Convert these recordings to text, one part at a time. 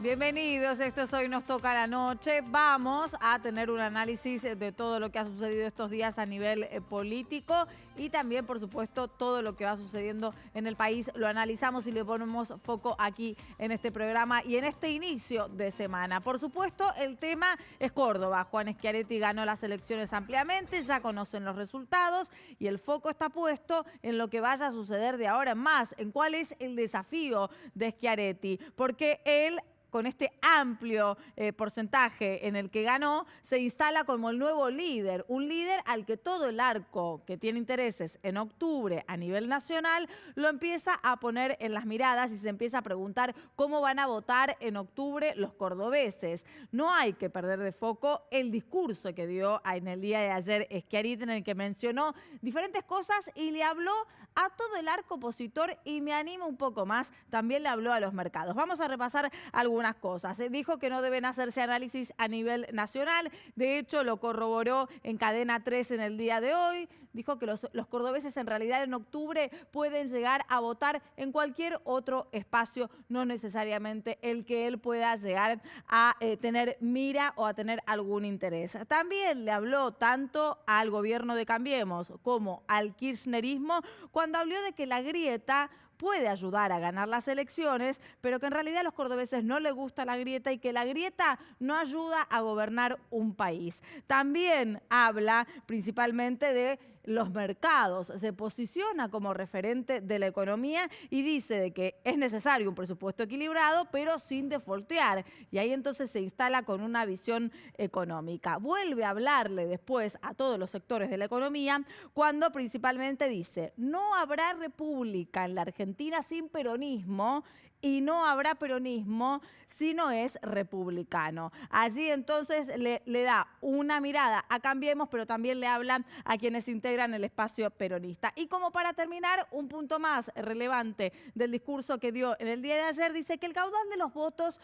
Bienvenidos, esto es Hoy Nos Toca la Noche. Vamos a tener un análisis de todo lo que ha sucedido estos días a nivel político y también, por supuesto, todo lo que va sucediendo en el país. Lo analizamos y le ponemos foco aquí en este programa y en este inicio de semana. Por supuesto, el tema es Córdoba. Juan Schiaretti ganó las elecciones ampliamente, ya conocen los resultados y el foco está puesto en lo que vaya a suceder de ahora en más, en cuál es el desafío de Schiaretti, porque él, con este amplio porcentaje en el que ganó, se instala como el nuevo líder, un líder al que todo el arco que tiene intereses en octubre a nivel nacional lo empieza a poner en las miradas y se empieza a preguntar cómo van a votar en octubre los cordobeses. No hay que perder de foco el discurso que dio en el día de ayer Schiaretti, en el que mencionó diferentes cosas y le habló a todo el arco opositor y me animo un poco más, también le habló a los mercados. Vamos a repasar algunas cosas. Dijo que no deben hacerse análisis a nivel nacional, de hecho lo corroboró en Cadena 3 en el día de hoy. Dijo que los cordobeses en realidad en octubre pueden llegar a votar en cualquier otro espacio, no necesariamente el que él pueda llegar a tener mira o a tener algún interés. También le habló tanto al gobierno de Cambiemos como al kirchnerismo cuando habló de que la grieta puede ayudar a ganar las elecciones, pero que en realidad a los cordobeses no les gusta la grieta y que la grieta no ayuda a gobernar un país. También habla principalmente de los mercados, se posiciona como referente de la economía y dice de que es necesario un presupuesto equilibrado, pero sin defoltear. Y ahí entonces se instala con una visión económica. Vuelve a hablarle después a todos los sectores de la economía cuando principalmente dice: no habrá república en la Argentina sin peronismo y no habrá peronismo si no es republicano. Allí entonces le da una mirada a Cambiemos, pero también le habla a quienes integran el espacio peronista. Y como para terminar, un punto más relevante del discurso que dio en el día de ayer, dice que el caudal de los votos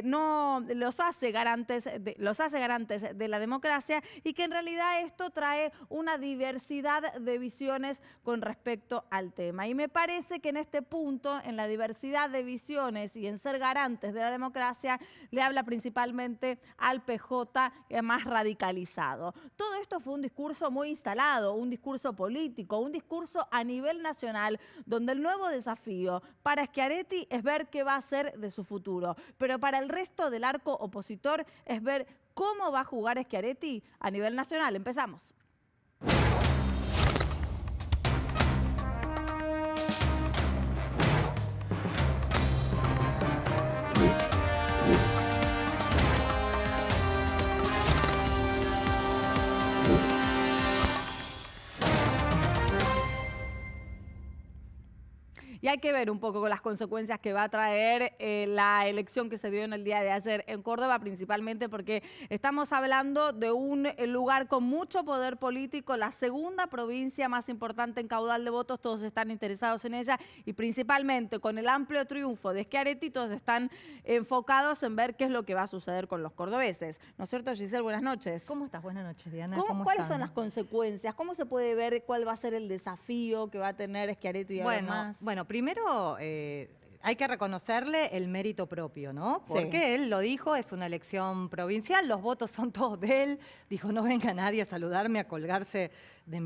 no los hace garantes de la democracia y que en realidad esto trae una diversidad de visiones con respecto al tema. Y me parece que en este punto, en la diversidad de visiones y en ser garantes de la democracia, le habla principalmente al PJ más radicalizado. Todo esto fue un discurso muy instalado, un discurso político, un discurso a nivel nacional, donde el nuevo desafío para Schiaretti es ver qué va a hacer de su futuro, pero para el resto del arco opositor es ver cómo va a jugar Schiaretti a nivel nacional. Empezamos. Y hay que ver un poco con las consecuencias que va a traer la elección que se dio en el día de ayer en Córdoba, principalmente porque estamos hablando de un lugar con mucho poder político, la segunda provincia más importante en caudal de votos, todos están interesados en ella y principalmente con el amplio triunfo de Schiaretti, todos están enfocados en ver qué es lo que va a suceder con los cordobeses. ¿No es cierto, Giselle? Buenas noches. ¿Cómo estás? Buenas noches, Diana. ¿Cuáles son las consecuencias? ¿Cómo se puede ver cuál va a ser el desafío que va a tener Schiaretti y además? Bueno, primero hay que reconocerle el mérito propio, ¿no? Porque Sí. él lo dijo, es una elección provincial, los votos son todos de él. Dijo, no venga nadie a saludarme, a colgarse de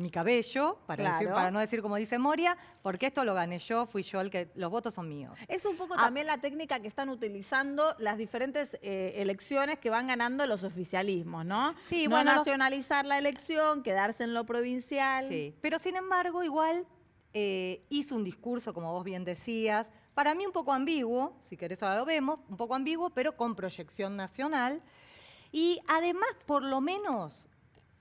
mi cabello, para no decir como dice Moria, porque esto lo gané yo, fui yo el que, los votos son míos. Es un poco también la técnica que están utilizando las diferentes elecciones que van ganando los oficialismos, ¿no? Sí, no bueno, nacionalizar la elección, quedarse en lo provincial. Sí, pero sin embargo, igual hizo un discurso, como vos bien decías, para mí un poco ambiguo, si querés ahora lo vemos, un poco ambiguo, pero con proyección nacional. Y además, por lo menos,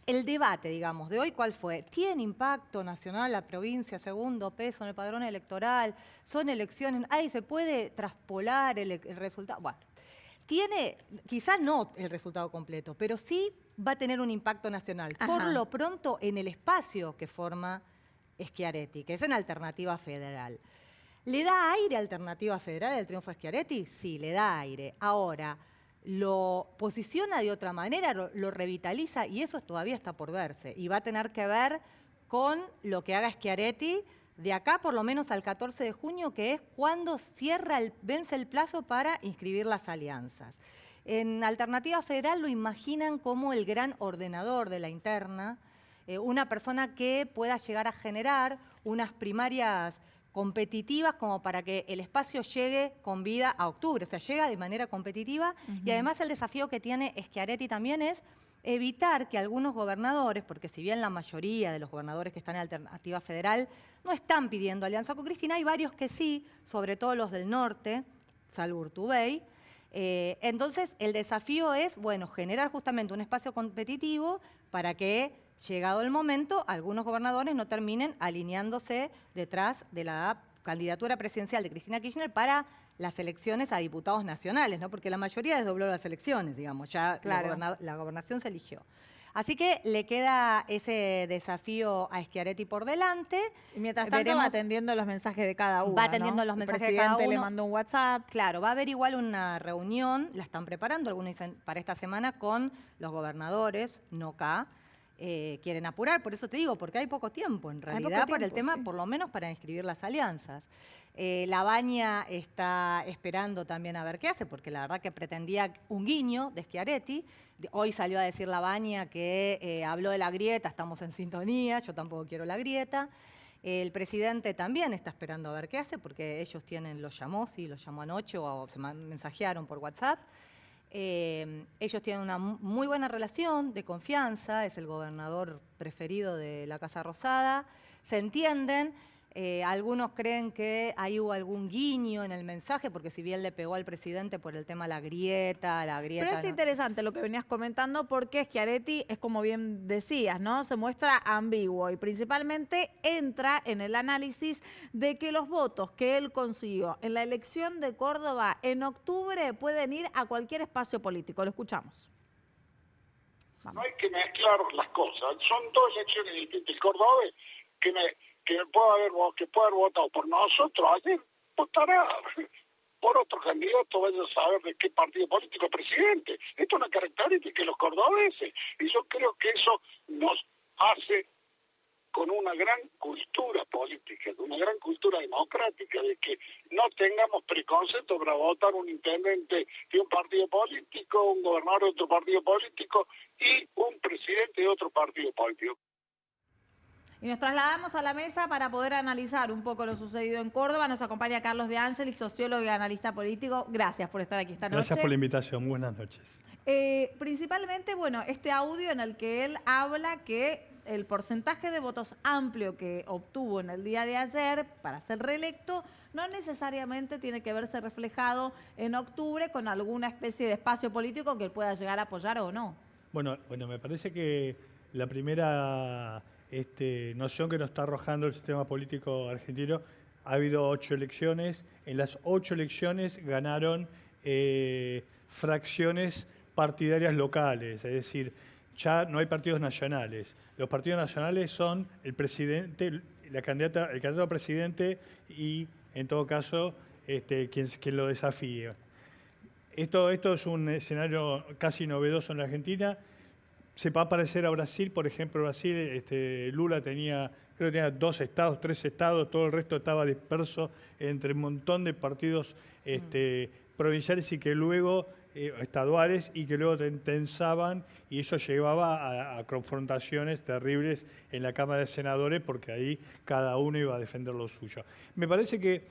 el debate, digamos, de hoy, ¿cuál fue? ¿Tiene impacto nacional la provincia, segundo peso en el padrón electoral? ¿Son elecciones? ¿Ahí se puede traspolar el resultado? Bueno, tiene, quizás no el resultado completo, pero sí va a tener un impacto nacional. Ajá. Por lo pronto, en el espacio que forma Schiaretti, que es en Alternativa Federal. ¿Le da aire a Alternativa Federal el triunfo de Schiaretti? Sí, le da aire. Ahora, lo posiciona de otra manera, lo revitaliza y eso todavía está por verse. Y va a tener que ver con lo que haga Schiaretti de acá por lo menos al 14 de junio, que es cuando vence el plazo para inscribir las alianzas. En Alternativa Federal lo imaginan como el gran ordenador de la interna, una persona que pueda llegar a generar unas primarias competitivas como para que el espacio llegue con vida a octubre, o sea, llega de manera competitiva. Y además el desafío que tiene Schiaretti también es evitar que algunos gobernadores, porque si bien la mayoría de los gobernadores que están en Alternativa Federal no están pidiendo alianza con Cristina, hay varios que sí, sobre todo los del norte, salvo Urtubey. Entonces, el desafío es, bueno, generar justamente un espacio competitivo para que, llegado el momento, algunos gobernadores no terminen alineándose detrás de la candidatura presidencial de Cristina Kirchner para las elecciones a diputados nacionales, ¿no? Porque la mayoría desdobló las elecciones, digamos, ya Claro. la gobernación se eligió. Así que le queda ese desafío a Schiaretti por delante. Y mientras tanto va atendiendo los mensajes de cada uno. Va atendiendo los mensajes de cada uno. El presidente le mandó un WhatsApp. Claro, va a haber igual una reunión, la están preparando, algunos dicen para esta semana, con los gobernadores, no acá. Quieren apurar, por eso te digo, porque hay poco tiempo, en realidad, por el tema, sí. Por lo menos para inscribir las alianzas. Labaña está esperando también a ver qué hace, porque la verdad que pretendía un guiño de Schiaretti. Hoy salió a decir Labaña que habló de la grieta, estamos en sintonía, yo tampoco quiero la grieta. El presidente también está esperando a ver qué hace, porque ellos los llamó anoche o se mensajearon por WhatsApp. Ellos tienen una muy buena relación de confianza, es el gobernador preferido de la Casa Rosada, se entienden. Algunos creen que ahí hubo algún guiño en el mensaje, porque si bien le pegó al presidente por el tema la grieta. Pero es interesante lo que venías comentando, porque Schiaretti es como bien decías, ¿no? Se muestra ambiguo y principalmente entra en el análisis de que los votos que él consiguió en la elección de Córdoba en octubre pueden ir a cualquier espacio político. Lo escuchamos. Vamos. No hay que mezclar las cosas. Son dos elecciones distintas. El cordobés que puede haber votado por nosotros, ayer votará por otro candidato, vaya a saber de qué partido político es presidente. Esto es una característica de los cordobeses, y yo creo que eso nos hace con una gran cultura política, con una gran cultura democrática, de que no tengamos preconceptos para votar un intendente de un partido político, un gobernador de otro partido político y un presidente de otro partido político. Y nos trasladamos a la mesa para poder analizar un poco lo sucedido en Córdoba. Nos acompaña Carlos De Ángelis, sociólogo y analista político. Gracias por estar aquí esta noche. Gracias por la invitación. Buenas noches. Principalmente, bueno, este audio en el que él habla que el porcentaje de votos amplio que obtuvo en el día de ayer para ser reelecto no necesariamente tiene que verse reflejado en octubre con alguna especie de espacio político que él pueda llegar a apoyar o no. Bueno, me parece que la primera noción que nos está arrojando el sistema político argentino, ha habido 8 elecciones, en las 8 elecciones ganaron fracciones partidarias locales, es decir, ya no hay partidos nacionales. Los partidos nacionales son el presidente, el candidato a presidente y, en todo caso, quien lo desafíe. Esto es un escenario casi novedoso en la Argentina. Se va a parecer a Brasil, por ejemplo, Brasil, Lula creo que tenía 2 estados, 3 estados, todo el resto estaba disperso entre un montón de partidos provinciales y que luego, estaduales, y que luego tensaban, y eso llevaba a confrontaciones terribles en la Cámara de Senadores, porque ahí cada uno iba a defender lo suyo. Me parece que,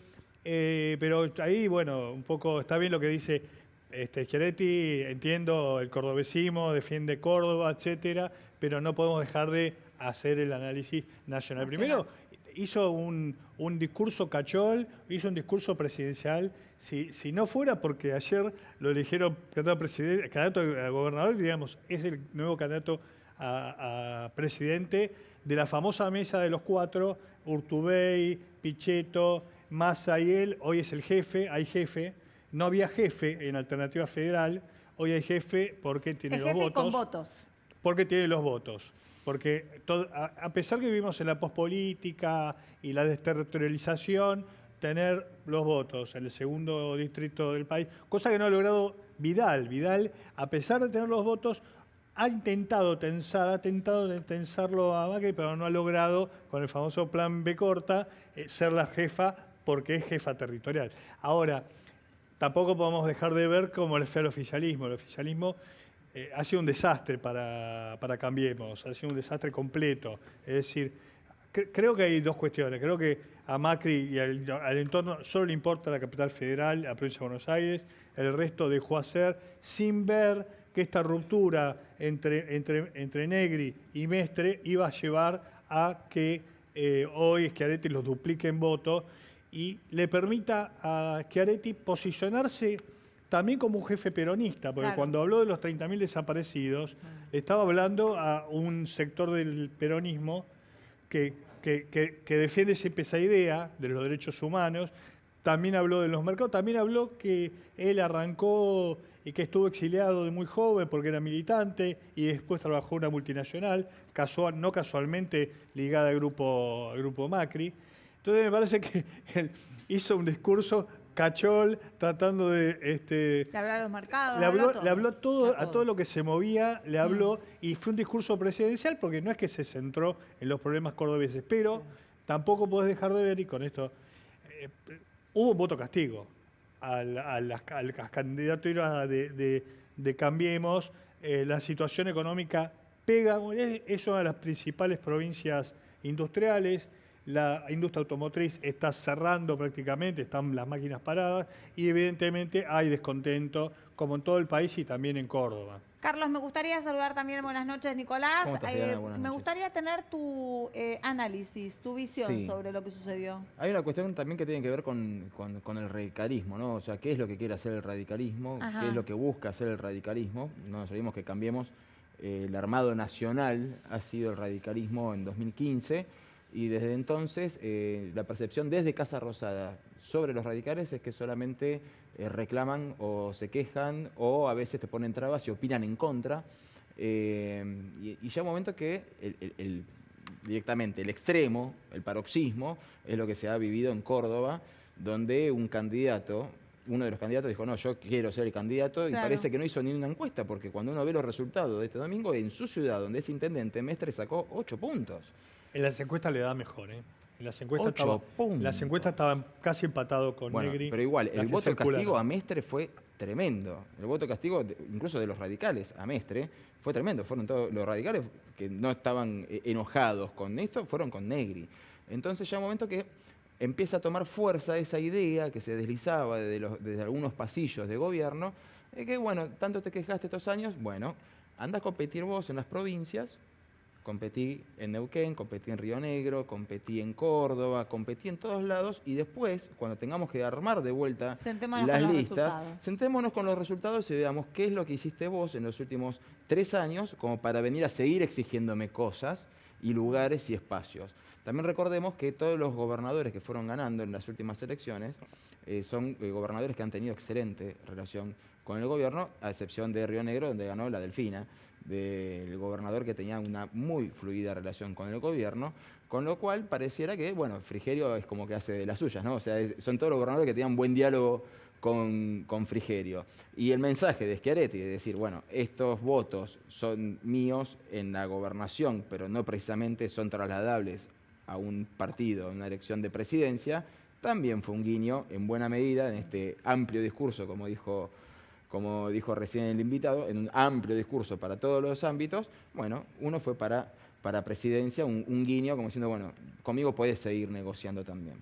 pero ahí, bueno, un poco está bien lo que dice Schiaretti, entiendo el cordobesismo, defiende Córdoba, etcétera, pero no podemos dejar de hacer el análisis nacional. Primero, hizo un discurso cachol, hizo un discurso presidencial. Si no fuera porque ayer lo eligieron candidato a gobernador, digamos, es el nuevo candidato a presidente de la famosa mesa de los 4, Urtubey, Pichetto, Massa y él. Hoy es el jefe, hay jefe. No había jefe en Alternativa Federal, hoy hay jefe porque tiene los votos. Con votos. Porque tiene los votos. Porque a pesar que vivimos en la pospolítica y la desterritorialización, tener los votos en el segundo distrito del país, cosa que no ha logrado Vidal. Vidal, a pesar de tener los votos, ha intentado tensarlo a Macri, pero no ha logrado, con el famoso plan B corta, ser la jefa, porque es jefa territorial. Ahora, tampoco podemos dejar de ver cómo le fue al oficialismo. El oficialismo ha sido un desastre para Cambiemos, ha sido un desastre completo. Es decir, creo que hay dos cuestiones. Creo que a Macri y al entorno solo le importa la capital federal, la provincia de Buenos Aires, el resto dejó hacer sin ver que esta ruptura entre Negri y Mestre iba a llevar a que hoy Schiaretti los duplique en voto y le permita a Schiaretti posicionarse también como un jefe peronista, porque cuando habló de los 30.000 desaparecidos, estaba hablando a un sector del peronismo que defiende siempre esa idea de los derechos humanos. También habló de los mercados, también habló que él arrancó y que estuvo exiliado de muy joven porque era militante y después trabajó en una multinacional, no casualmente ligada al grupo Macri. Entonces me parece que él hizo un discurso cachol tratando de... Le habló a los mercados, le habló a todo lo que se movía, le habló y fue un discurso presidencial porque no es que se centró en los problemas cordobeses, pero tampoco podés dejar de ver, y con esto hubo un voto castigo a las candidaturas de Cambiemos. La situación económica pega, es una de las principales provincias industriales. La industria automotriz está cerrando prácticamente, están las máquinas paradas y evidentemente hay descontento, como en todo el país y también en Córdoba. Carlos, me gustaría saludar también, buenas noches, Nicolás. ¿Cómo estás, Diana? Buenas me noches. gustaría tener tu análisis, tu visión sobre lo que sucedió. Hay una cuestión también que tiene que ver con el radicalismo, ¿no? O sea, ¿qué es lo que quiere hacer el radicalismo? Ajá. ¿Qué es lo que busca hacer el radicalismo? No nos olvidemos que Cambiemos, el armado nacional ha sido el radicalismo en 2015 y desde entonces la percepción desde Casa Rosada sobre los radicales es que solamente reclaman o se quejan o a veces te ponen trabas y opinan en contra. Y ya un momento que directamente el extremo, el paroxismo, es lo que se ha vivido en Córdoba, donde uno de los candidatos dijo, no, yo quiero ser el candidato, y parece que no hizo ni una encuesta, porque cuando uno ve los resultados de este domingo, en su ciudad, donde es intendente, Mestre sacó 8 puntos. En las encuestas le da mejor, ¿eh? En las encuestas, estaban casi empatados con Negri. Pero igual, el voto de castigo a Mestre fue tremendo. El voto de castigo, incluso de los radicales a Mestre, fue tremendo. Fueron todos los radicales que no estaban enojados con esto, fueron con Negri. Entonces ya un momento que empieza a tomar fuerza esa idea que se deslizaba desde algunos pasillos de gobierno, que bueno, tanto te quejaste estos años, bueno, anda a competir vos en las provincias. Competí en Neuquén, competí en Río Negro, competí en Córdoba, competí en todos lados y después, cuando tengamos que armar de vuelta las listas, sentémonos con los resultados y veamos qué es lo que hiciste vos en los últimos 3 años como para venir a seguir exigiéndome cosas y lugares y espacios. También recordemos que todos los gobernadores que fueron ganando en las últimas elecciones son gobernadores que han tenido excelente relación con el gobierno, a excepción de Río Negro, donde ganó la Delfina, del gobernador que tenía una muy fluida relación con el gobierno, con lo cual pareciera que, bueno, Frigerio es como que hace de las suyas, ¿no? O sea, son todos los gobernadores que tenían buen diálogo con Frigerio. Y el mensaje de Schiaretti, de decir, bueno, estos votos son míos en la gobernación, pero no precisamente son trasladables a un partido, a una elección de presidencia, también fue un guiño en buena medida en este amplio discurso, como dijo recién el invitado, en un amplio discurso para todos los ámbitos. Bueno, uno fue para presidencia, un guiño como diciendo, bueno, conmigo podés seguir negociando también.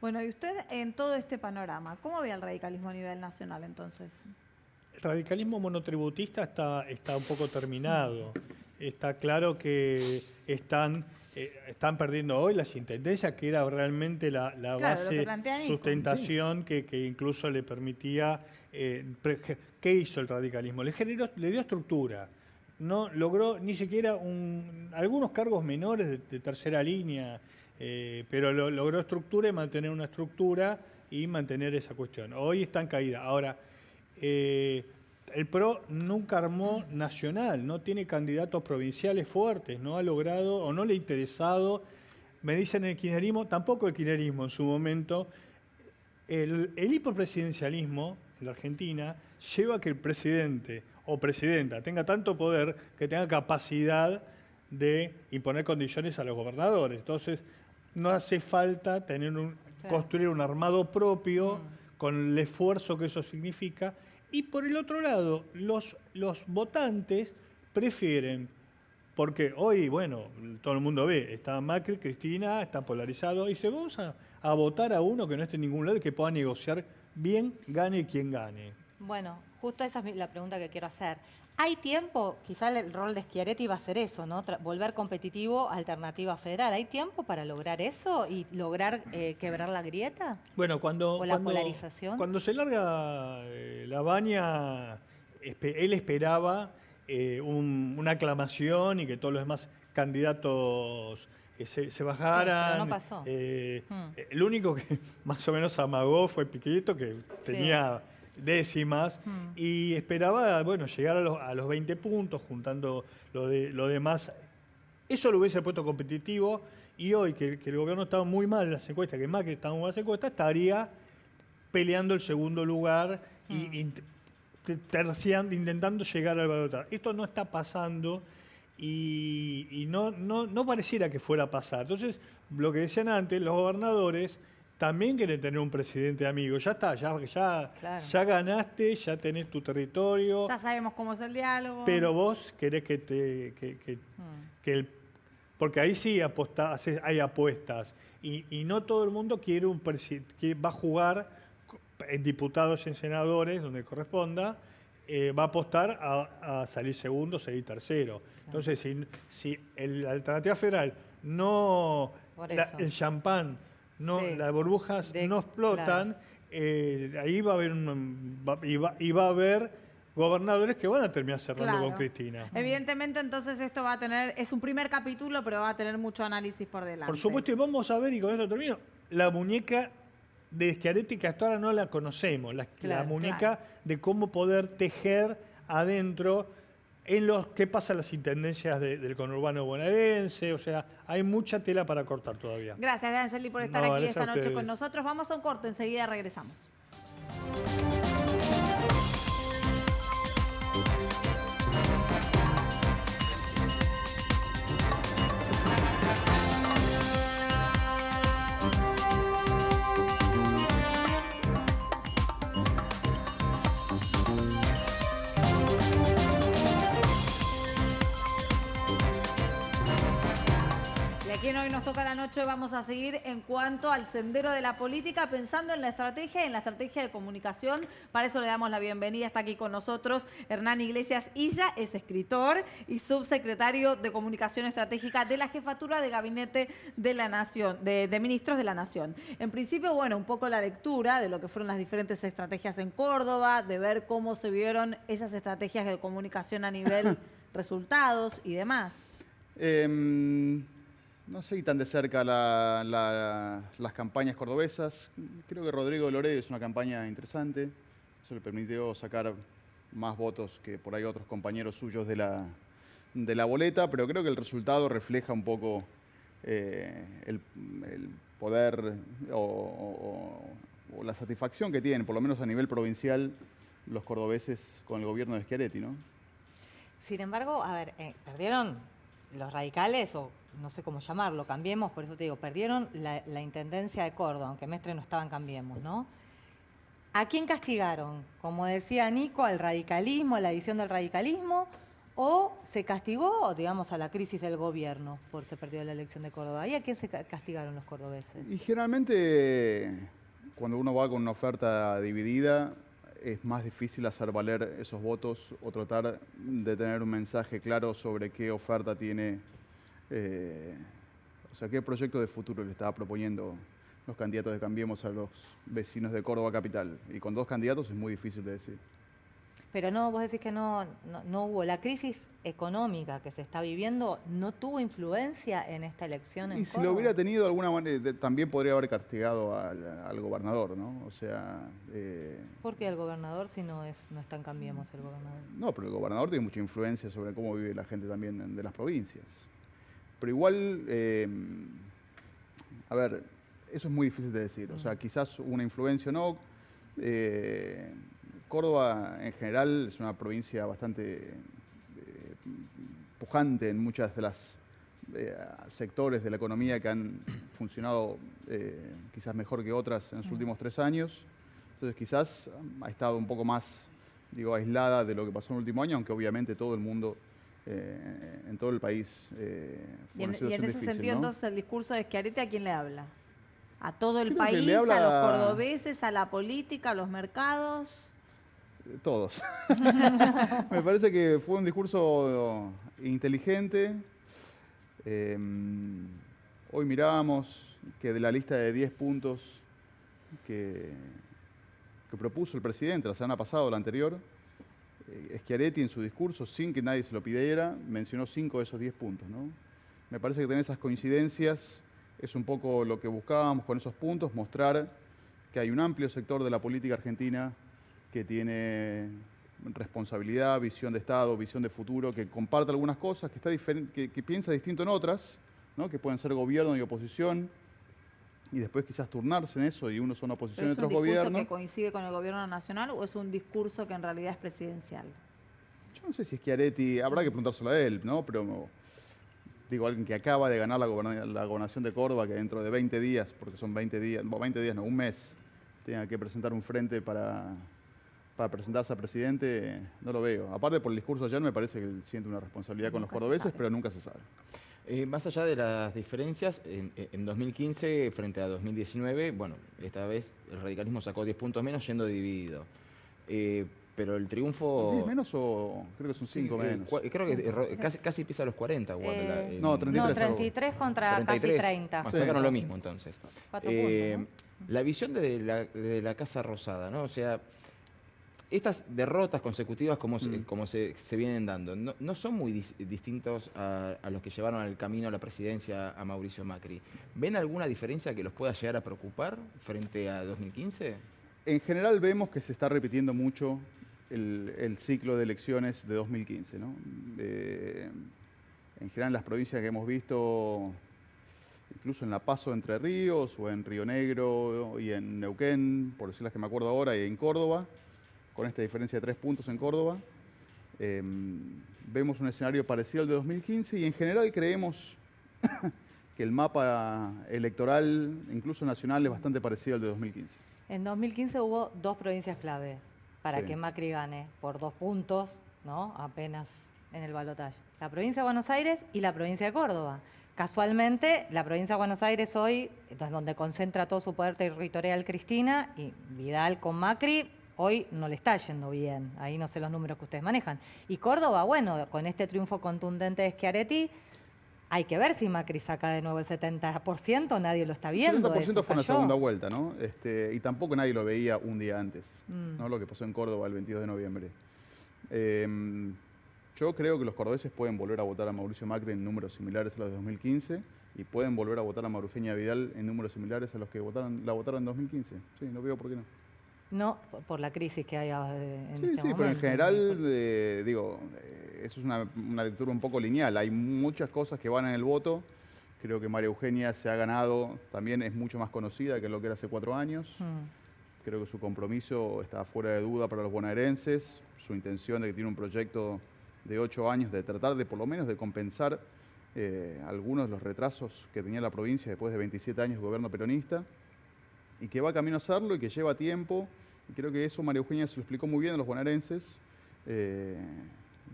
Bueno, y usted en todo este panorama, ¿cómo ve el radicalismo a nivel nacional entonces? El radicalismo monotributista está un poco terminado. Está claro que están perdiendo hoy las intendencias, que era realmente la base de sustentación que incluso le permitía... ¿Qué hizo el radicalismo? Le dio estructura. No logró ni siquiera algunos cargos menores de tercera línea, pero logró estructura y mantener una estructura y mantener esa cuestión. Hoy está en caída. Ahora, el PRO nunca armó nacional, no tiene candidatos provinciales fuertes, no ha logrado o no le ha interesado. Me dicen el kirchnerismo, tampoco el kirchnerismo en su momento. El hiperpresidencialismo en la Argentina lleva a que el presidente o presidenta tenga tanto poder que tenga capacidad de imponer condiciones a los gobernadores. Entonces, no hace falta construir un armado propio con el esfuerzo que eso significa. Y por el otro lado, los votantes prefieren, porque hoy, bueno, todo el mundo ve, está Macri, Cristina, está polarizado, y se vamos a votar a uno que no esté en ningún lado y que pueda negociar bien, gane quien gane. Bueno, justo esa es la pregunta que quiero hacer. ¿Hay tiempo? Quizá el rol de Schiaretti va a ser eso, ¿no? Volver competitivo, alternativa federal. ¿Hay tiempo para lograr eso y lograr quebrar la grieta? Bueno, ¿O la polarización? Cuando se larga la Baña, él esperaba una aclamación y que todos los demás candidatos se bajaran. Sí, pero no pasó. El único que más o menos amagó fue Piquito, que tenía décimas, y esperaba, bueno, llegar a los 20 puntos, juntando lo demás. Eso lo hubiese puesto competitivo, y hoy que el gobierno estaba muy mal en las encuestas, que Macri estaba muy mal en las encuestas, estaría peleando el segundo lugar y intentando llegar al balotaje. Esto no está pasando y no pareciera que fuera a pasar. Entonces, lo que decían antes, los gobernadores también quieren tener un presidente amigo. Ya está, ya ganaste, ya tenés tu territorio. Ya sabemos cómo es el diálogo. Pero vos querés porque ahí sí hay apuestas. Y no todo el mundo quiere un presidente que va a jugar en diputados y en senadores, donde corresponda, va a apostar a salir segundo, salir tercero. Entonces, si la alternativa federal el champán, las burbujas no explotan, ahí va a haber gobernadores que van a terminar cerrando con Cristina. Evidentemente, entonces esto va a tener, es un primer capítulo, pero va a tener mucho análisis por delante. Por supuesto, y vamos a ver, y con esto termino, la muñeca de Schiaretti, que hasta ahora no la conocemos, la muñeca de cómo poder tejer adentro en qué pasa en las intendencias del conurbano bonaerense. O sea, hay mucha tela para cortar todavía. Gracias, De Angeli, por estar aquí esta noche con nosotros. Vamos a un corte, enseguida regresamos. Quien hoy nos toca la noche, vamos a seguir en cuanto al sendero de la política, pensando en la estrategia de comunicación. Para eso le damos la bienvenida. Está aquí con nosotros Hernán Iglesias Illa, es escritor y subsecretario de Comunicación Estratégica de la Jefatura de Gabinete de la Nación, de Ministros de la Nación. En principio, bueno, un poco la lectura de lo que fueron las diferentes estrategias en Córdoba, de ver cómo se vieron esas estrategias de comunicación a nivel resultados y demás. No seguí tan de cerca las campañas cordobesas. Creo que Rodrigo Loredo es una campaña interesante. Eso le permitió sacar más votos que por ahí otros compañeros suyos de la boleta, pero creo que el resultado refleja un poco el poder o la satisfacción que tienen, por lo menos a nivel provincial, los cordobeses con el gobierno de Schiaretti, ¿no? Sin embargo, a ver, perdieron los radicales, o no sé cómo llamarlo, Cambiemos, por eso te digo, perdieron la intendencia de Córdoba, aunque Mestre no estaba en Cambiemos, ¿no? ¿A quién castigaron? Como decía Nico, al radicalismo, a la visión del radicalismo, o se castigó, digamos, a la crisis del gobierno por se perdió la elección de Córdoba. ¿Y a quién se castigaron los cordobeses? Y generalmente, cuando uno va con una oferta dividida, es más difícil hacer valer esos votos o tratar de tener un mensaje claro sobre qué oferta tiene, o sea, qué proyecto de futuro le estaba proponiendo los candidatos de Cambiemos a los vecinos de Córdoba capital. Y con dos candidatos es muy difícil de decir. Pero no, vos decís que no hubo, la crisis económica que se está viviendo, ¿no tuvo influencia en esta elección en Y si Córdoba? lo hubiera tenido de alguna manera, también podría haber castigado al gobernador, ¿no? O sea... ¿Por qué el gobernador si no está en Cambiemos el gobernador? No, pero el gobernador tiene mucha influencia sobre cómo vive la gente también de las provincias. Pero igual, a ver, eso es muy difícil de decir. O sea, quizás una influencia o no. Córdoba en general es una provincia bastante pujante en muchas de las sectores de la economía que han funcionado quizás mejor que otras en los últimos 3 años. Entonces quizás ha estado un poco más, digo, aislada de lo que pasó en el último año, aunque obviamente todo el mundo, en todo el país, Y en ese difícil, sentido, ¿no? entonces, el discurso de Schiaretti, ¿a quién le habla? ¿A todo el Creo que país, le habla a los cordobeses, a la política, a los mercados? Todos. Me parece que fue un discurso inteligente. Hoy mirábamos que de la lista de 10 puntos que propuso el presidente la semana pasada o la anterior, Schiaretti en su discurso, sin que nadie se lo pidiera, mencionó 5 de esos 10 puntos, ¿no? Me parece que tener esas coincidencias es un poco lo que buscábamos con esos puntos, mostrar que hay un amplio sector de la política argentina que tiene responsabilidad, visión de Estado, visión de futuro, que comparte algunas cosas, que está que piensa distinto en otras, ¿no? Que pueden ser gobierno y oposición, y después quizás turnarse en eso, y unos son oposición y ¿Pero es un otros discurso gobierno. que coincide con el gobierno nacional o es un discurso que en realidad es presidencial? Yo no sé si Schiaretti, habrá que preguntárselo a él, ¿no? Pero digo, alguien que acaba de ganar la gobernación de Córdoba, que dentro de 20 días, porque son 20 días, bueno, 20 días no, un mes, tenga que presentar un frente para presentarse a presidente, no lo veo. Aparte, por el discurso ayer, me parece que él siente una responsabilidad con los Nunca se cordobeses, sabe. pero nunca se sabe. Más allá de las diferencias, en 2015 frente a 2019, bueno, esta vez el radicalismo sacó 10 puntos menos yendo dividido. Pero el triunfo... ¿10 menos o creo que son 5 menos? Creo que casi pisa los 40. No, 33. No, 33 contra 33. casi 30. Más sacaron lo mismo entonces. 4 puntos, ¿no? La visión de la Casa Rosada, ¿no? O sea, estas derrotas consecutivas como se vienen dando, no son muy distintos a los que llevaron al camino a la presidencia a Mauricio Macri. ¿Ven alguna diferencia que los pueda llegar a preocupar frente a 2015? En general vemos que se está repitiendo mucho el ciclo de elecciones de 2015, ¿no? En general en las provincias que hemos visto, incluso en La Paso, Entre Ríos, o en Río Negro y en Neuquén, por decir las que me acuerdo ahora, y en Córdoba, con esta diferencia de 3 puntos en Córdoba, vemos un escenario parecido al de 2015 y en general creemos que el mapa electoral, incluso nacional, es bastante parecido al de 2015. En 2015 hubo 2 provincias clave para Sí. que Macri gane por 2 puntos, ¿no? Apenas en el balotaje. La provincia de Buenos Aires y la provincia de Córdoba. Casualmente, la provincia de Buenos Aires hoy, entonces, donde concentra todo su poder territorial Cristina, y Vidal con Macri, hoy no le está yendo bien. Ahí no sé los números que ustedes manejan. Y Córdoba, bueno, con este triunfo contundente de Schiaretti, hay que ver si Macri saca de nuevo el 70%, nadie lo está viendo. El 70% eso fue en la falló. segunda vuelta, ¿no? Y tampoco nadie lo veía un día antes, ¿no? Lo que pasó en Córdoba el 22 de noviembre. Yo creo que los cordobeses pueden volver a votar a Mauricio Macri en números similares a los de 2015 y pueden volver a votar a María Eugenia Vidal en números similares a los que la votaron en 2015. Sí, no veo por qué no. No, por la crisis que hay en Sí, este sí, momento. pero en general, eso es una lectura un poco lineal. Hay muchas cosas que van en el voto. Creo que María Eugenia se ha ganado, también es mucho más conocida que lo que era hace 4 años. Creo que su compromiso está fuera de duda para los bonaerenses. Su intención de que tiene un proyecto de 8 años de tratar de, por lo menos, de compensar algunos de los retrasos que tenía la provincia después de 27 años de gobierno peronista. Y que va camino a hacerlo y que lleva tiempo. Y creo que eso María Eugenia se lo explicó muy bien a los bonaerenses, de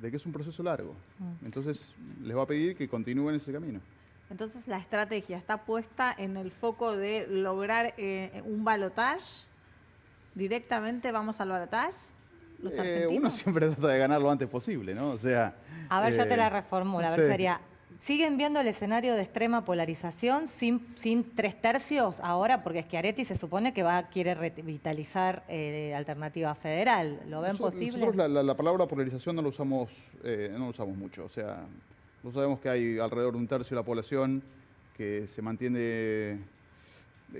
que es un proceso largo. Entonces, les va a pedir que continúen ese camino. Entonces la estrategia está puesta en el foco de lograr un balotaje. ¿Directamente vamos al balotaje? ¿Los argentinos? Uno siempre trata de ganar lo antes posible, ¿no? O sea... A ver, yo te la reformulo. A ver, sí. sería, ¿siguen viendo el escenario de extrema polarización sin 3/3 ahora? Porque Schiaretti se supone que quiere revitalizar Alternativa Federal. ¿Lo ven posible? Nosotros la palabra polarización no lo usamos mucho. O sea, no sabemos que hay alrededor de 1/3 de la población que se mantiene,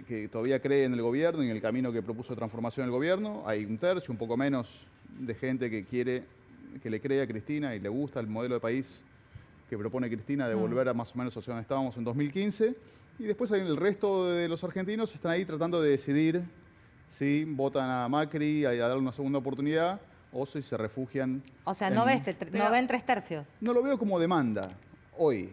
que todavía cree en el gobierno y en el camino que propuso de transformación del gobierno. Hay 1/3, un poco menos, de gente que le cree a Cristina y le gusta el modelo de país que propone Cristina de volver a más o menos hacia donde estábamos en 2015. Y después hay el resto de los argentinos están ahí tratando de decidir si votan a Macri a darle una segunda oportunidad o si se refugian. O sea, no ven 3/3. No lo veo como demanda hoy.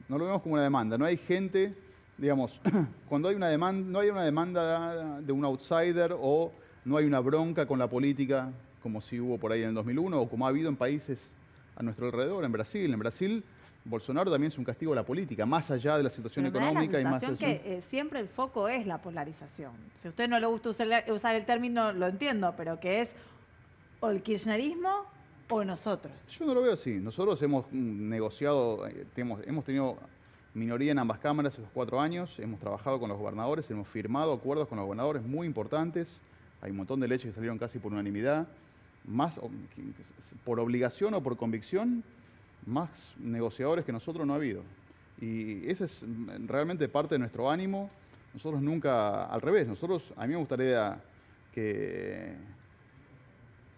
No lo vemos como una demanda. No hay gente, digamos, cuando hay una demanda, no hay una demanda de un outsider o no hay una bronca con la política como si hubo por ahí en el 2001 o como ha habido en países a nuestro alrededor, en Brasil. En Brasil, Bolsonaro también es un castigo a la política, más allá de la situación económica y más allá. Que siempre el foco es la polarización. Si a usted no le gusta usar el término, lo entiendo, pero que es o el kirchnerismo o nosotros. Yo no lo veo así. Nosotros hemos negociado, hemos tenido minoría en ambas cámaras estos 4 años, hemos trabajado con los gobernadores, hemos firmado acuerdos con los gobernadores muy importantes. Hay un montón de leyes que salieron casi por unanimidad. Más por obligación o por convicción, más negociadores que nosotros no ha habido. Y ese es realmente parte de nuestro ánimo. Nosotros nunca, al revés, a mí me gustaría que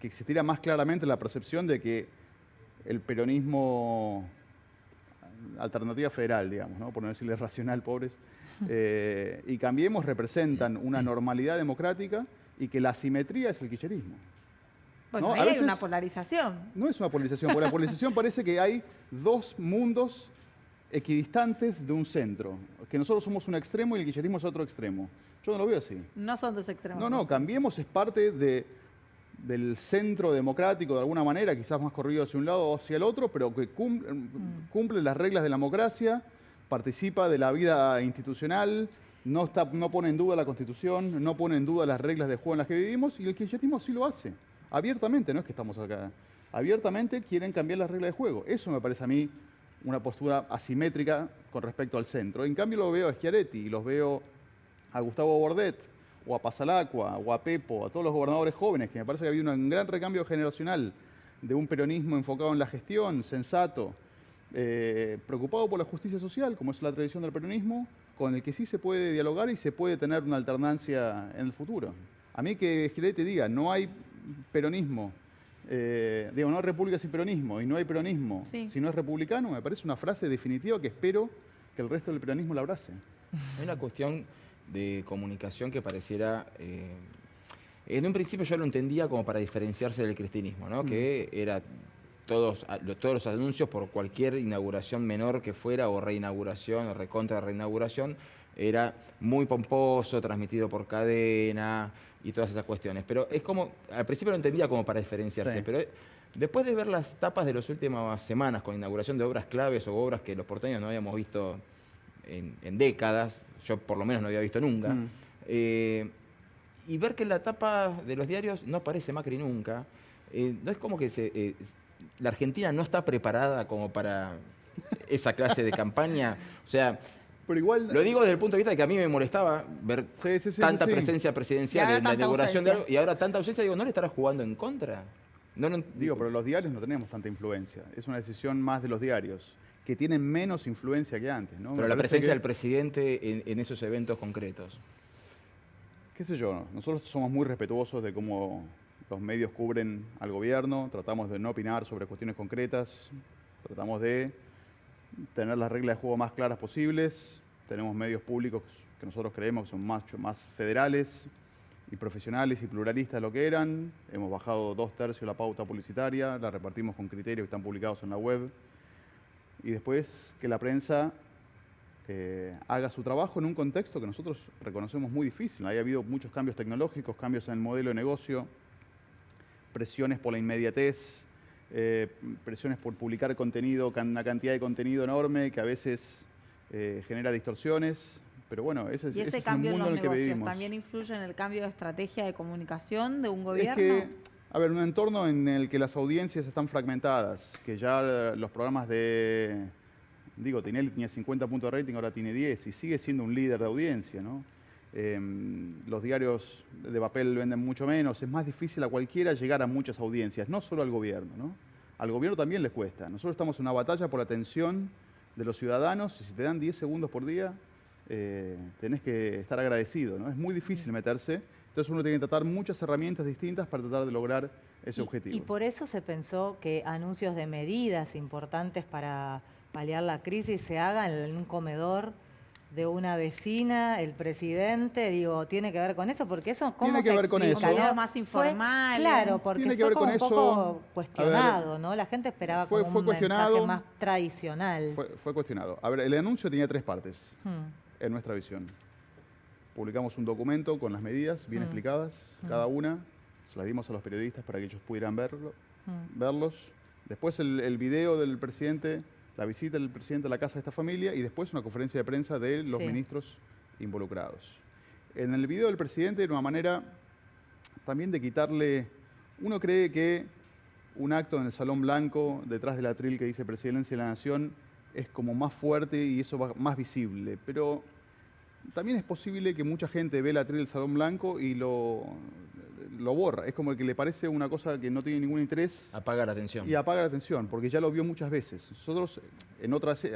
existiera más claramente la percepción de que el peronismo, alternativa federal, digamos, ¿no? Por no decirle racional, pobres, y Cambiemos representan una normalidad democrática y que la asimetría es el kirchnerismo. Bueno, ¿no? ahí hay una polarización. No es una polarización, porque la polarización parece que hay dos mundos equidistantes de un centro, que nosotros somos un extremo y el kirchnerismo es otro extremo. Yo no lo veo así. No son dos extremos. No, Cambiemos es parte del centro democrático de alguna manera, quizás más corrido hacia un lado o hacia el otro, pero que cumple las reglas de la democracia, participa de la vida institucional, no pone en duda la Constitución, no pone en duda las reglas de juego en las que vivimos, y el kirchnerismo sí lo hace. Abiertamente, no es que estamos acá. Abiertamente quieren cambiar las reglas de juego. Eso me parece a mí una postura asimétrica con respecto al centro. En cambio lo veo a Schiaretti, los veo a Gustavo Bordet, o a Pasalacqua, o a Pepo, a todos los gobernadores jóvenes, que me parece que ha habido un gran recambio generacional de un peronismo enfocado en la gestión, sensato, preocupado por la justicia social, como es la tradición del peronismo, con el que sí se puede dialogar y se puede tener una alternancia en el futuro. A mí que Schiaretti diga, no hay peronismo, no hay república sin peronismo, y no hay peronismo si no es republicano, me parece una frase definitiva que espero que el resto del peronismo la abrace. Hay una cuestión de comunicación que pareciera... en un principio yo lo entendía como para diferenciarse del cristianismo, ¿no? Que era todos los anuncios por cualquier inauguración menor que fuera, o reinauguración, o recontra reinauguración, era muy pomposo, transmitido por cadena y todas esas cuestiones. Pero es como, al principio lo entendía como para diferenciarse, pero después de ver las tapas de las últimas semanas con inauguración de obras claves o obras que los porteños no habíamos visto en décadas, yo por lo menos no había visto nunca, y ver que en la tapa de los diarios no aparece Macri nunca, no es como que la Argentina no está preparada como para esa clase de campaña. O sea, pero igual, lo digo desde el punto de vista de que a mí me molestaba ver tanta presencia presidencial en la inauguración de algo, y ahora tanta ausencia. Digo, ¿no le estará jugando en contra? Digo, pero los diarios no tenemos tanta influencia. Es una decisión más de los diarios, que tienen menos influencia que antes, ¿no? Pero la presencia del presidente en esos eventos concretos. Qué sé yo, nosotros somos muy respetuosos de cómo los medios cubren al gobierno, tratamos de no opinar sobre cuestiones concretas, tratamos de tener las reglas de juego más claras posibles, tenemos medios públicos que nosotros creemos que son mucho más federales y profesionales y pluralistas de lo que eran, hemos bajado 2/3 la pauta publicitaria, la repartimos con criterios que están publicados en la web, y después que la prensa haga su trabajo en un contexto que nosotros reconocemos muy difícil. Ahí ha habido muchos cambios tecnológicos, cambios en el modelo de negocio, presiones por la inmediatez, presiones por publicar contenido, una cantidad de contenido enorme que a veces genera distorsiones, pero bueno, ese es el mundo en el que vivimos. ¿También influye en el cambio de estrategia de comunicación de un gobierno? Es que, a ver, un entorno en el que las audiencias están fragmentadas, que ya los programas de... Digo, Tinelli tenía 50 puntos de rating, ahora tiene 10, y sigue siendo un líder de audiencia, ¿no? Los diarios de papel venden mucho menos, es más difícil a cualquiera llegar a muchas audiencias, no solo al gobierno, ¿no? Al gobierno también les cuesta. Nosotros estamos en una batalla por la atención de los ciudadanos, y si te dan 10 segundos por día, tenés que estar agradecido, ¿no? Es muy difícil meterse, entonces uno tiene que tratar muchas herramientas distintas para tratar de lograr ese objetivo. Y por eso se pensó que anuncios de medidas importantes para paliar la crisis se hagan en un comedor de una vecina, el presidente, digo, tiene que ver con eso, porque eso, ¿cómo Tiene que se ver con explica, eso. ¿no? Videos más informales. Claro, porque Tiene que fue ver con como un eso. poco cuestionado, A ver, ¿no? La gente esperaba fue como un cuestionado. mensaje más tradicional. Fue cuestionado. A ver, el anuncio tenía 3 partes, Hmm. en nuestra visión. Publicamos un documento con las medidas bien explicadas, Mm. cada una. Se las dimos a los periodistas para que ellos pudieran verlos. Después el video del presidente, la visita del presidente a la casa de esta familia y después una conferencia de prensa de los Sí. ministros involucrados. En el video del presidente era una manera también de quitarle... Uno cree que un acto en el Salón Blanco, detrás del atril que dice Presidencia de la Nación, es como más fuerte y eso va más visible, pero también es posible que mucha gente ve el atril del Salón Blanco y lo borra. Es como el que le parece una cosa que no tiene ningún interés Apaga la atención. y apaga la atención, porque ya lo vio muchas veces. Nosotros,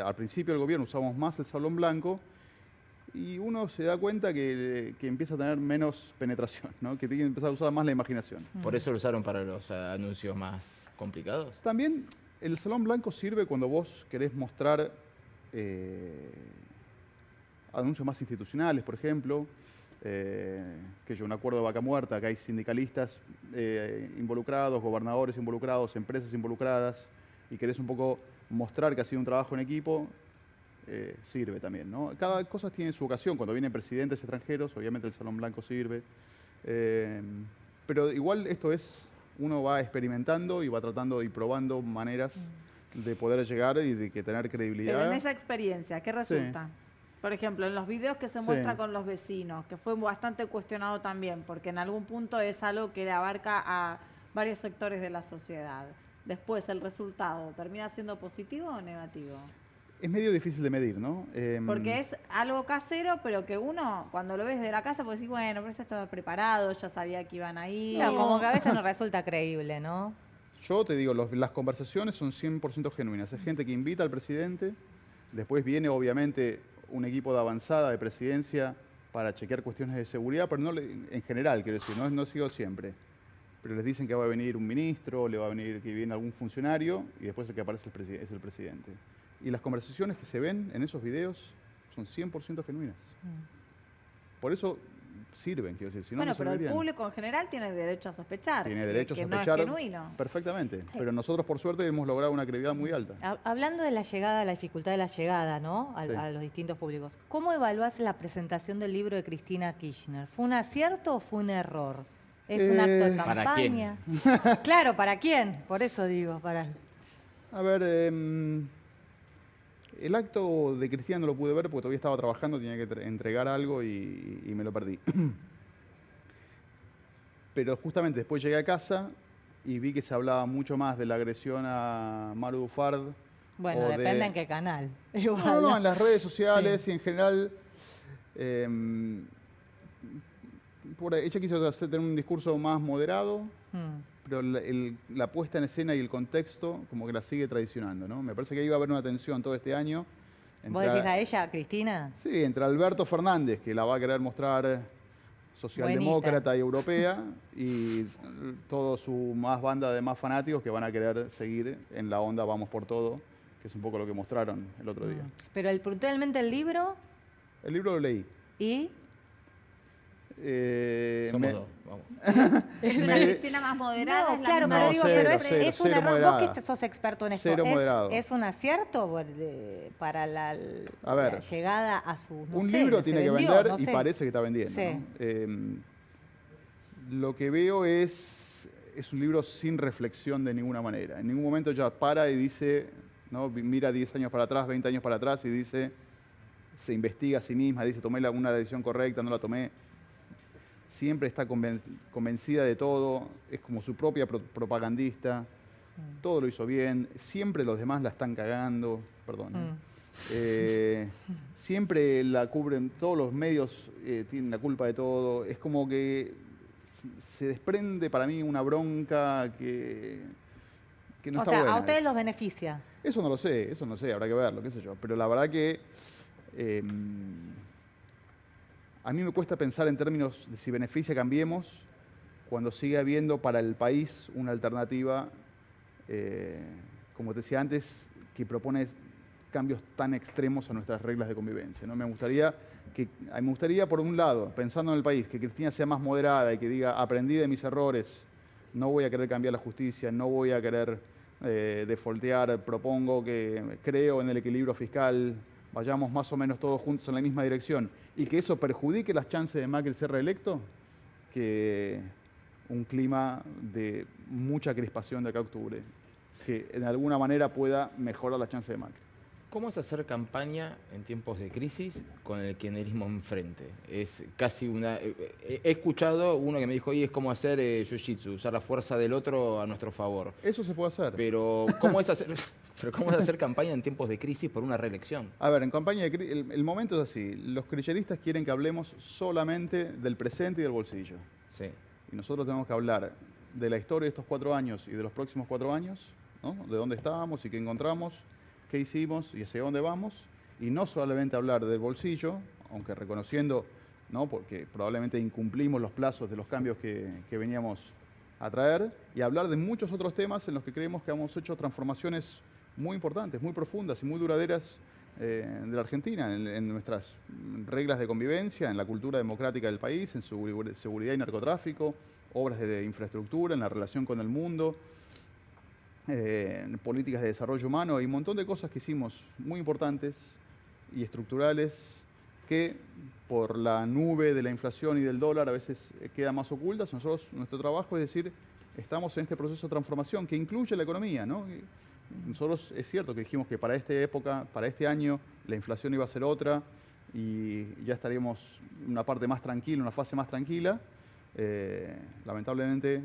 al principio del gobierno, usamos más el Salón Blanco y uno se da cuenta que empieza a tener menos penetración, ¿no? Que tiene que empezar a usar más la imaginación. ¿Por eso lo usaron para los anuncios más complicados? También el Salón Blanco sirve cuando vos querés mostrar anuncios más institucionales, por ejemplo, que yo, un acuerdo de vaca muerta, que hay sindicalistas involucrados, gobernadores involucrados, empresas involucradas, y querés un poco mostrar que ha sido un trabajo en equipo, sirve también, ¿no? Cada cosa tiene su ocasión. Cuando vienen presidentes extranjeros, obviamente el Salón Blanco sirve, pero igual esto es, uno va experimentando y va tratando y probando maneras de poder llegar y de que tener credibilidad. Pero en esa experiencia, ¿qué resulta? Por ejemplo, en los videos que se muestra con los vecinos, que fue bastante cuestionado también, porque en algún punto es algo que abarca a varios sectores de la sociedad. Después, ¿el resultado termina siendo positivo o negativo? Es medio difícil de medir, ¿no? Porque es algo casero, pero que uno, cuando lo ves de la casa, puede decir, bueno, pero esto estaba preparado, ya sabía que iban a ir. Claro, como que a veces no resulta creíble, ¿no? Yo te digo, las conversaciones son 100% genuinas. Es gente que invita al presidente, después viene obviamente un equipo de avanzada de presidencia para chequear cuestiones de seguridad, pero no en general, quiero decir, no sigo siempre. Pero les dicen que va a venir un ministro, le va a venir que viene algún funcionario y después el que aparece es el presidente. Y las conversaciones que se ven en esos videos son 100% genuinas. Por eso sirven, quiero decir. Si no, Bueno, no pero el servirían. público en general tiene derecho a sospechar. Tiene derecho a que sospechar. no es genuino. Perfectamente. Pero nosotros, por suerte, hemos logrado una credibilidad muy alta. Hablando de la llegada, la dificultad de la llegada, ¿no? A los distintos públicos. ¿Cómo evaluás la presentación del libro de Cristina Kirchner? ¿Fue un acierto o fue un error? ¿Es un acto de campaña? ¿Para quién? Claro, ¿para quién? Por eso digo, para... A ver, el acto de Cristina no lo pude ver porque todavía estaba trabajando, tenía que entregar algo y me lo perdí. Pero justamente después llegué a casa y vi que se hablaba mucho más de la agresión a Maru Dufard. Bueno, depende en qué canal. Igual, no, en las redes sociales y en general. Ella quiso tener un discurso más moderado, pero la puesta en escena y el contexto como que la sigue traicionando, ¿no? Me parece que ahí va a haber una tensión todo este año. ¿Vos decís a ella, Cristina? Sí, entre Alberto Fernández, que la va a querer mostrar socialdemócrata y europea, y toda su banda de más fanáticos que van a querer seguir en la onda Vamos por Todo, que es un poco lo que mostraron el otro día. Pero puntualmente el libro... El libro lo leí. ¿Y? Somos dos, vamos. ¿Es una Cristina más moderada? No, ¿Es la claro, misma? pero digo, cero, pero cero, es un cero error. moderada. Vos que sos experto en esto, Cero moderado. ¿es un acierto para la llegada a su... No un sé, libro se tiene que vendió, vender no y sé. parece que está vendiendo. Sí. ¿No? Lo que veo es un libro sin reflexión de ninguna manera. En ningún momento ella para y dice, ¿no? Mira 10 años para atrás, 20 años para atrás y dice, se investiga a sí misma, dice, tomé una decisión correcta, no la tomé. Siempre está convencida de todo, es como su propia propagandista, todo lo hizo bien, siempre los demás la están cagando, perdón. Siempre la cubren, todos los medios tienen la culpa de todo, es como que se desprende para mí una bronca que no está buena. ¿A ustedes los beneficia? Eso no lo sé, habrá que verlo, qué sé yo, pero la verdad que... a mí me cuesta pensar en términos de si beneficia Cambiemos cuando sigue habiendo para el país una alternativa, como te decía antes, que propone cambios tan extremos a nuestras reglas de convivencia, ¿no? Me gustaría, por un lado, pensando en el país, que Cristina sea más moderada y que diga, aprendí de mis errores, no voy a querer cambiar la justicia, no voy a querer defaultear, creo en el equilibrio fiscal, vayamos más o menos todos juntos en la misma dirección, y que eso perjudique las chances de Macri ser reelecto, que un clima de mucha crispación de acá a octubre, que de alguna manera pueda mejorar las chances de Macri. ¿Cómo es hacer campaña en tiempos de crisis con el kirchnerismo enfrente? Es casi una... He escuchado uno que me dijo, oye, es como hacer jiu-jitsu, usar la fuerza del otro a nuestro favor. Eso se puede hacer. Pero ¿cómo es hacer campaña en tiempos de crisis por una reelección? A ver, en campaña de crisis, el momento es así. Los kirchneristas quieren que hablemos solamente del presente y del bolsillo. Sí. Y nosotros tenemos que hablar de la historia de estos 4 años y de los próximos 4 años, ¿no? De dónde estábamos y qué encontramos, qué hicimos y hacia dónde vamos, y no solamente hablar del bolsillo, aunque reconociendo, ¿no? Porque probablemente incumplimos los plazos de los cambios que veníamos a traer, y hablar de muchos otros temas en los que creemos que hemos hecho transformaciones muy importantes, muy profundas y muy duraderas de la Argentina, en nuestras reglas de convivencia, en la cultura democrática del país, en su seguridad y narcotráfico, obras de infraestructura, en la relación con el mundo, políticas de desarrollo humano y un montón de cosas que hicimos muy importantes y estructurales que por la nube de la inflación y del dólar a veces quedan más ocultas. Nuestro trabajo es decir, estamos en este proceso de transformación que incluye la economía, ¿no? Nosotros es cierto que dijimos que para esta época, para este año, la inflación iba a ser otra y ya estaríamos en una parte más tranquila, una fase más tranquila. Lamentablemente,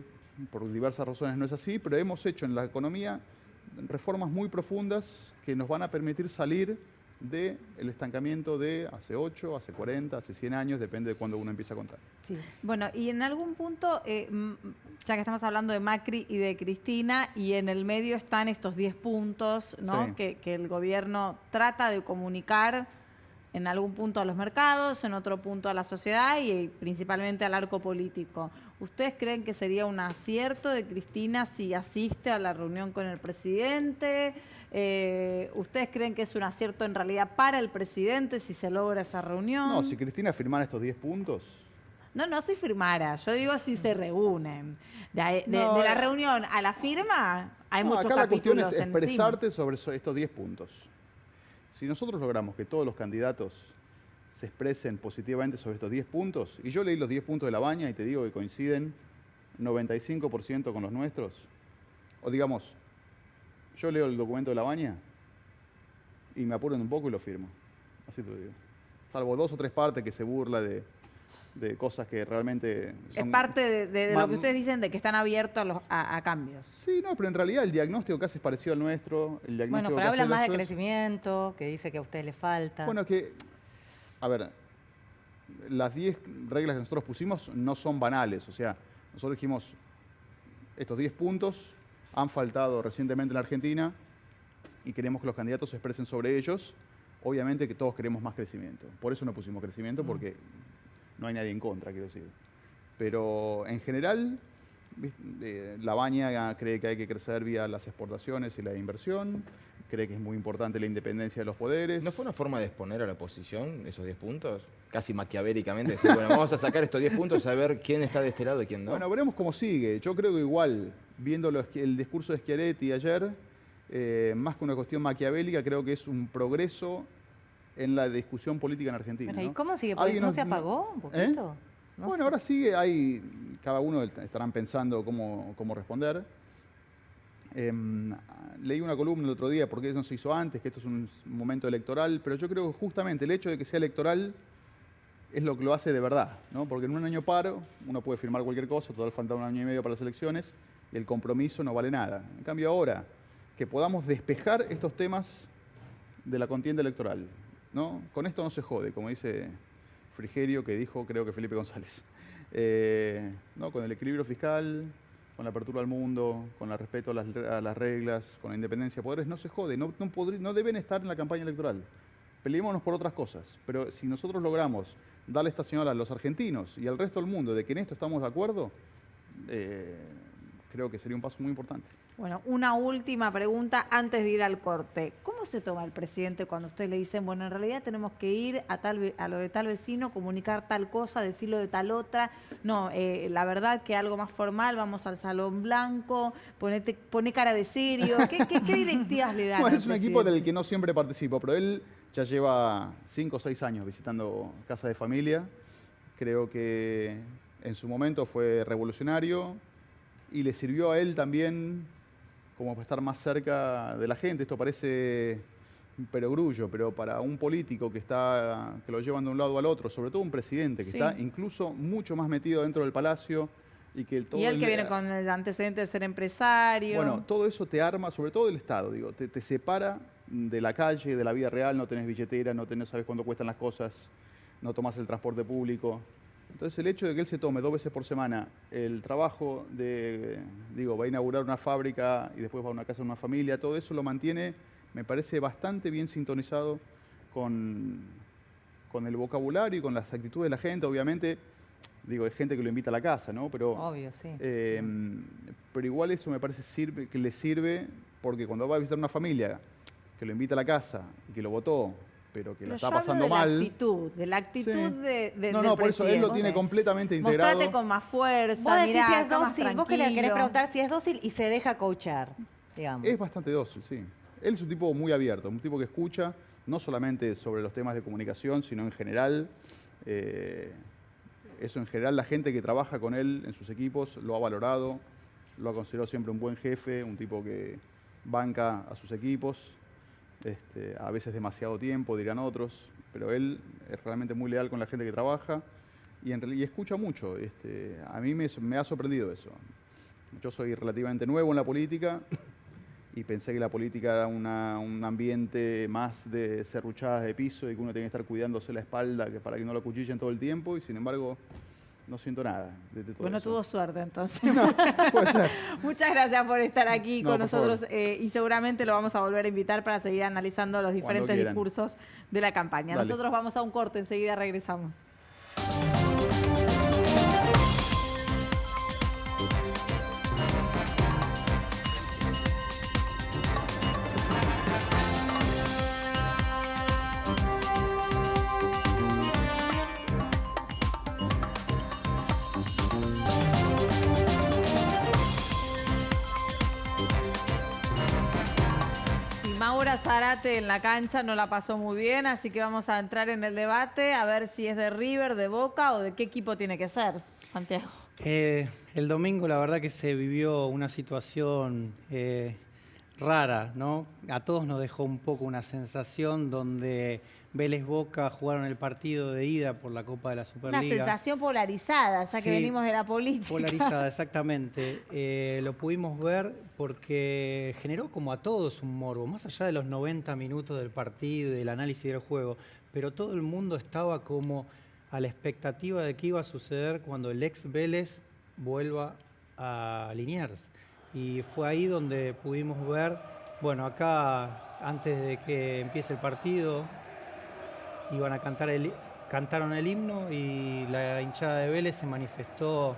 por diversas razones no es así, pero hemos hecho en la economía reformas muy profundas que nos van a permitir salir del estancamiento de hace 8, hace 40, hace 100 años, depende de cuándo uno empieza a contar. Sí. Bueno, y en algún punto, ya que estamos hablando de Macri y de Cristina, y en el medio están estos 10 puntos, ¿no? Sí. Que el gobierno trata de comunicar en algún punto a los mercados, en otro punto a la sociedad y principalmente al arco político. ¿Ustedes creen que sería un acierto de Cristina si asiste a la reunión con el presidente? ¿Ustedes creen que es un acierto en realidad para el presidente si se logra esa reunión? No, si Cristina firmara estos 10 puntos... No si firmara, yo digo si se reúnen. De No, la reunión a la firma hay muchos acá la cuestión capítulos es expresarte encima. sobre estos 10 puntos. Si nosotros logramos que todos los candidatos se expresen positivamente sobre estos 10 puntos, y yo leí los 10 puntos de La Baña y te digo que coinciden 95% con los nuestros, o digamos, yo leo el documento de La Baña y me apuran un poco y lo firmo. Así te lo digo. Salvo 2 o 3 partes que se burla de cosas que realmente son... Es parte de lo que ustedes dicen de que están abiertos a cambios. Sí, no, pero en realidad el diagnóstico casi es parecido al nuestro. El diagnóstico Bueno, pero que habla hace más de Lazo es- crecimiento, que dice que a usted le falta. Bueno, a ver, las 10 reglas que nosotros pusimos no son banales. O sea, nosotros dijimos, estos 10 puntos han faltado recientemente en la Argentina y queremos que los candidatos se expresen sobre ellos. Obviamente que todos queremos más crecimiento. Por eso no pusimos crecimiento, porque no hay nadie en contra, quiero decir. Pero en general, La Baña cree que hay que crecer vía las exportaciones y la inversión, cree que es muy importante la independencia de los poderes. ¿No fue una forma de exponer a la oposición esos 10 puntos? Casi maquiavéricamente, decir, bueno, vamos a sacar estos 10 puntos a ver quién está de este lado y quién no. Bueno, veremos cómo sigue. Yo creo que igual, viendo el discurso de Schiaretti ayer, más que una cuestión maquiavélica, creo que es un progreso en la discusión política en Argentina. Pero, ¿y ¿no? cómo sigue? Alguien ¿No se apagó un poquito? No Bueno, sé. ahora sigue, cada uno estarán pensando cómo responder. Leí una columna el otro día, porque eso no se hizo antes, que esto es un momento electoral, pero yo creo que justamente el hecho de que sea electoral es lo que lo hace de verdad, ¿no? Porque en un año paro uno puede firmar cualquier cosa, total falta 1 año y medio para las elecciones, y el compromiso no vale nada. En cambio ahora, que podamos despejar estos temas de la contienda electoral, ¿no? Con esto no se jode, como dice Frigerio, que dijo, creo que Felipe González, ¿no? Con el equilibrio fiscal, con la apertura al mundo, con el respeto a las reglas, con la independencia de poderes, no se jode, no deben estar en la campaña electoral. Peleémonos por otras cosas, pero si nosotros logramos darle esta señal a los argentinos y al resto del mundo de que en esto estamos de acuerdo, creo que sería un paso muy importante. Bueno, una última pregunta antes de ir al corte. ¿Cómo se toma el presidente cuando ustedes le dicen, bueno, en realidad tenemos que ir a lo de tal vecino, comunicar tal cosa, decirlo de tal otra? No, la verdad que algo más formal, vamos al Salón Blanco, poné cara de serio. ¿Qué directivas le dan? Bueno, al es un equipo presidente? del que no siempre participo, pero él ya lleva 5 o 6 años visitando casa de familia. Creo que en su momento fue revolucionario y le sirvió a él también como para estar más cerca de la gente. Esto parece un perogrullo, pero para un político que lo llevan de un lado al otro, sobre todo un presidente que Sí. está incluso mucho más metido dentro del palacio y que todo Y él que viene con el antecedente de ser empresario. Bueno, todo eso te arma, sobre todo el Estado, digo, te separa de la calle, de la vida real, no tenés billetera, no sabes cuánto cuestan las cosas, no tomás el transporte público. Entonces el hecho de que él se tome 2 veces por semana el trabajo va a inaugurar una fábrica y después va a una casa de una familia, todo eso lo mantiene, me parece bastante bien sintonizado con el vocabulario y con las actitudes de la gente, obviamente. Digo, hay gente que lo invita a la casa, ¿no? Pero, Obvio, sí. pero igual eso me parece que le sirve porque cuando va a visitar una familia que lo invita a la casa y que lo votó, pero que la está yo hablo pasando de mal. de la actitud Sí. del No, por eso él lo presidente. tiene completamente integrado. Mostrate con más fuerza, Vos decís mirá, si es acá más dócil, vos que le querés tranquilo. preguntar si es dócil y se deja coachar, digamos. Es bastante dócil, sí. Él es un tipo muy abierto, un tipo que escucha, no solamente sobre los temas de comunicación, sino en general. Eso en general la gente que trabaja con él en sus equipos lo ha valorado, lo ha considerado siempre un buen jefe, un tipo que banca a sus equipos, a veces demasiado tiempo, dirán otros, pero él es realmente muy leal con la gente que trabaja y escucha mucho. A mí me ha sorprendido eso. Yo soy relativamente nuevo en la política y pensé que la política era un ambiente más de serruchadas de piso y que uno tenía que estar cuidándose la espalda para que no lo acuchillen todo el tiempo y sin embargo no siento nada de todo Bueno, eso. tuvo suerte entonces. Puede ser. Muchas gracias por estar aquí No, con por nosotros favor. y seguramente lo vamos a volver a invitar para seguir analizando los diferentes quieran. discursos de la campaña. Dale. Nosotros vamos a un corte, enseguida regresamos. Y Maura Zárate en la cancha no la pasó muy bien, así que vamos a entrar en el debate a ver si es de River, de Boca o de qué equipo tiene que ser, Santiago. El domingo la verdad que se vivió una situación rara, ¿no? A todos nos dejó un poco una sensación donde Vélez Boca jugaron el partido de ida por la Copa de la Superliga. Una sensación polarizada, ya que Sí, venimos de la política. Polarizada, exactamente. Lo pudimos ver porque generó como a todos un morbo, más allá de los 90 minutos del partido y del análisis del juego, pero todo el mundo estaba como a la expectativa de qué iba a suceder cuando el ex Vélez vuelva a Liniers. Y fue ahí donde pudimos ver, bueno, acá antes de que empiece el partido, iban a cantaron el himno y la hinchada de Vélez se manifestó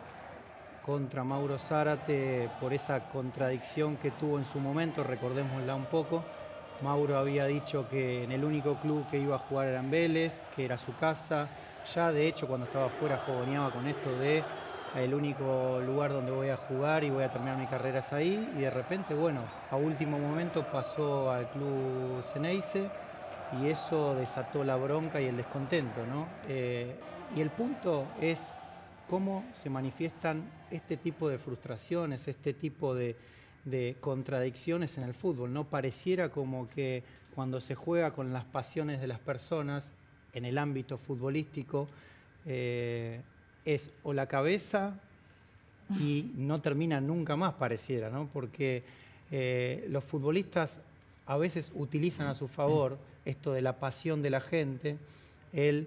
contra Mauro Zárate por esa contradicción que tuvo en su momento, recordémosla un poco. Mauro había dicho que en el único club que iba a jugar era en Vélez, que era su casa. Ya de hecho cuando estaba afuera fogoneaba con esto de el único lugar donde voy a jugar y voy a terminar mi carrera es ahí. Y de repente, bueno, a último momento pasó al club Ceneice y eso desató la bronca y el descontento, ¿no? Y el punto es cómo se manifiestan este tipo de frustraciones, este tipo de contradicciones en el fútbol, ¿no? Pareciera como que cuando se juega con las pasiones de las personas en el ámbito futbolístico es o la cabeza y no termina nunca más, pareciera, ¿no? Porque los futbolistas a veces utilizan a su favor esto de la pasión de la gente, el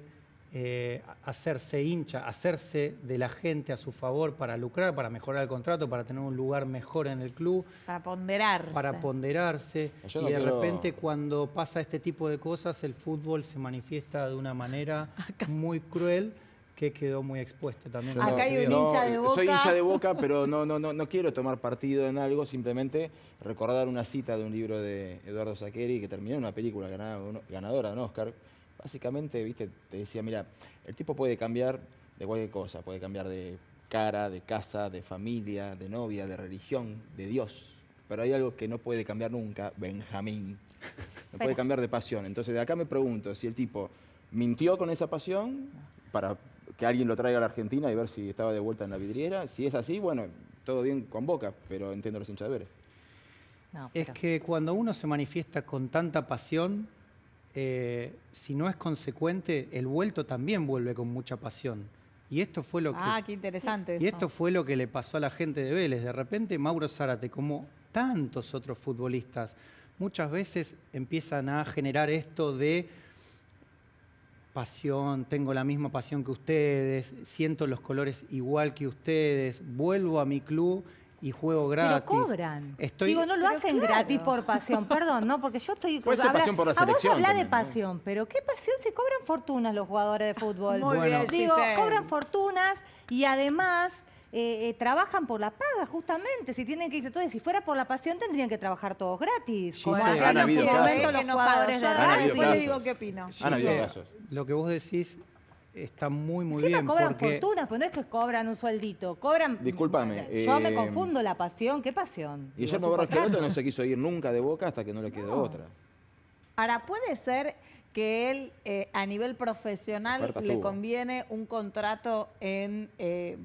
hacerse hincha, hacerse de la gente a su favor para lucrar, para mejorar el contrato, para tener un lugar mejor en el club, Para ponderarse. para ponderarse. Yo no Y de quiero- repente cuando pasa este tipo de cosas, el fútbol se manifiesta de una manera muy cruel que quedó muy expuesto también. Yo Acá hay un hincha de Boca. Soy hincha de Boca, pero no quiero tomar partido en algo, simplemente recordar una cita de un libro de Eduardo Saccheri que terminó en una película ganadora de un Oscar. Básicamente, viste, te decía, mira, el tipo puede cambiar de cualquier cosa, puede cambiar de cara, de casa, de familia, de novia, de religión, de Dios. Pero hay algo que no puede cambiar nunca, Benjamín. No puede cambiar de pasión. Entonces, de acá me pregunto si el tipo mintió con esa pasión para que alguien lo traiga a la Argentina y ver si estaba de vuelta en la vidriera. Si es así, bueno, todo bien con Boca, pero entiendo los hinchas de Vélez. No, Es que cuando uno se manifiesta con tanta pasión, si no es consecuente, el vuelto también vuelve con mucha pasión. Y esto fue lo que... Qué interesante Y eso. esto fue lo que le pasó a la gente de Vélez. De repente Mauro Zárate, como tantos otros futbolistas, muchas veces empiezan a generar esto de pasión, tengo la misma pasión que ustedes, siento los colores igual que ustedes, vuelvo a mi club y juego gratis. Pero cobran. Digo, no lo hacen gratis por pasión, perdón, ¿no? Porque yo estoy... Puede ser pasión por la selección A vos hablás de también, ¿no? pasión, pero ¿qué pasión? Se cobran fortunas los jugadores de fútbol. Muy Bueno, bien, Digo, Giselle. cobran fortunas y además trabajan por la paga, justamente. Si tienen que irse todos, si fuera por la pasión, tendrían que trabajar todos gratis. Giselle. Como hacen Han en habido su casos. momento los jugadores de Han habido rugby. Después le casos. digo qué opino. Han habido Giselle, casos. lo que vos decís está muy Encima bien. cobran porque fortunas, pero no es que cobran un sueldito, cobran... Discúlpame, Yo me confundo la pasión, ¿qué pasión? Guillermo Digo, Barros supo- Schelotto no se quiso ir nunca de Boca hasta que no le quedó No. otra. Ahora, ¿puede ser que él a nivel profesional Ofertas le tuvo. conviene un contrato en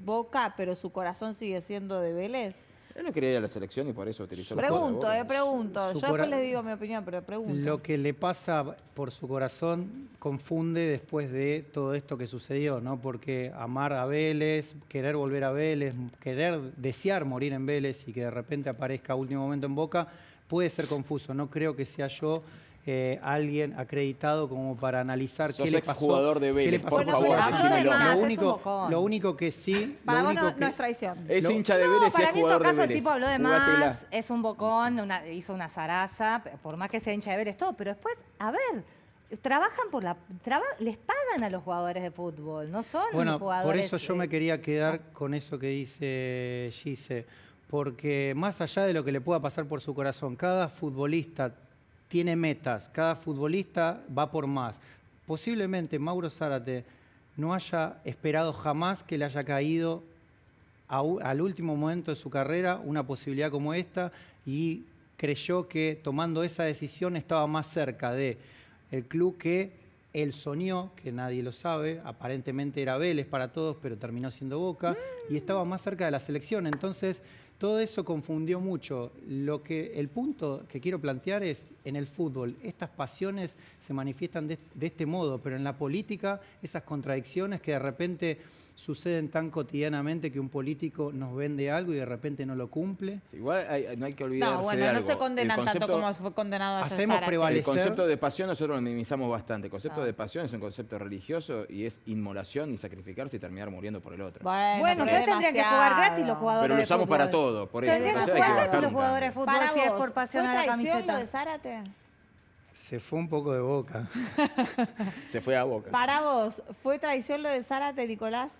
Boca, pero su corazón sigue siendo de Vélez? Él no quería ir a la selección y por eso utilizó la Pregunto, Boca. pregunto. Su Yo después cora- les digo mi opinión, pero pregunto. lo que le pasa por su corazón confunde después de todo esto que sucedió, ¿no? Porque amar a Vélez, querer volver a Vélez, desear morir en Vélez y que de repente aparezca a último momento en Boca, puede ser confuso. No creo que sea yo alguien acreditado como para analizar Sos qué le pasó. exjugador de qué le Vélez, pasó por a su favor, corazón. decímelo. Además, es un Lo bocón. único que sí... Para lo vos único no que- es traición. Es Lo- hincha de No, Vélez y para es mí en todo jugador de caso el Vélez. tipo habló de Jugátela. más, es un bocón, hizo una zaraza, por más que sea hincha de Vélez, todo, pero después, a ver, trabajan por les pagan a los jugadores de fútbol, no son Bueno, jugadores... por eso yo me quería quedar con eso que dice Gise, porque más allá de lo que le pueda pasar por su corazón, cada futbolista tiene metas, cada futbolista va por más. Posiblemente Mauro Zárate no haya esperado jamás que le haya caído al último momento de su carrera una posibilidad como esta y creyó que tomando esa decisión estaba más cerca de el club que él soñó, que nadie lo sabe, aparentemente era Vélez para todos, pero terminó siendo Boca, y estaba más cerca de la selección. Entonces, todo eso confundió mucho. El punto que quiero plantear es, en el fútbol, estas pasiones se manifiestan de este modo, pero en la política, esas contradicciones que de repente suceden tan cotidianamente que un político nos vende algo y de repente no lo cumple. Igual no hay que olvidarse No, bueno, de no algo. se condenan El tanto concepto- como fue condenado ayer Hacemos Zárate. El prevalecer- concepto de pasión nosotros lo minimizamos bastante. El concepto Ah. de pasión es un concepto religioso y es inmolación y sacrificarse y terminar muriendo por el otro. Bueno, pero entonces es tendrían que jugar gratis los demasiado. jugadores Pero lo de usamos fútbol. para todo, por eso. Tendrían que Entonces hay jugar que gratis bajar los un jugadores de cambio. fútbol Para si es vos, por pasión ¿fue a la traición camiseta. lo de Zárate? Se fue un poco de Boca. Se fue a Boca. Para vos, ¿fue traición lo de Zárate, Nicolás?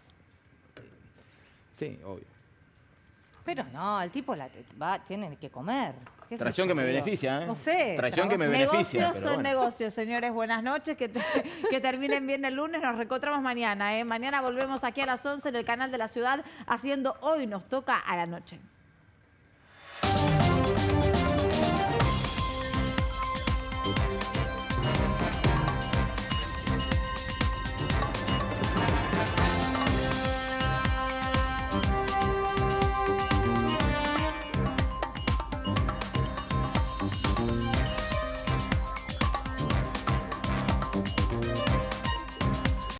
Sí, obvio. Pero no, el tipo tiene que comer. ¿Qué sé Traición yo, que me digo? beneficia, ¿eh? No sé. Traición que me beneficia. Negocios pero son bueno. negocios, señores. Buenas noches. Que terminen bien el lunes. Nos reencontramos mañana. Mañana volvemos aquí a las 11 en el canal de la ciudad haciendo Hoy Nos Toca a la Noche.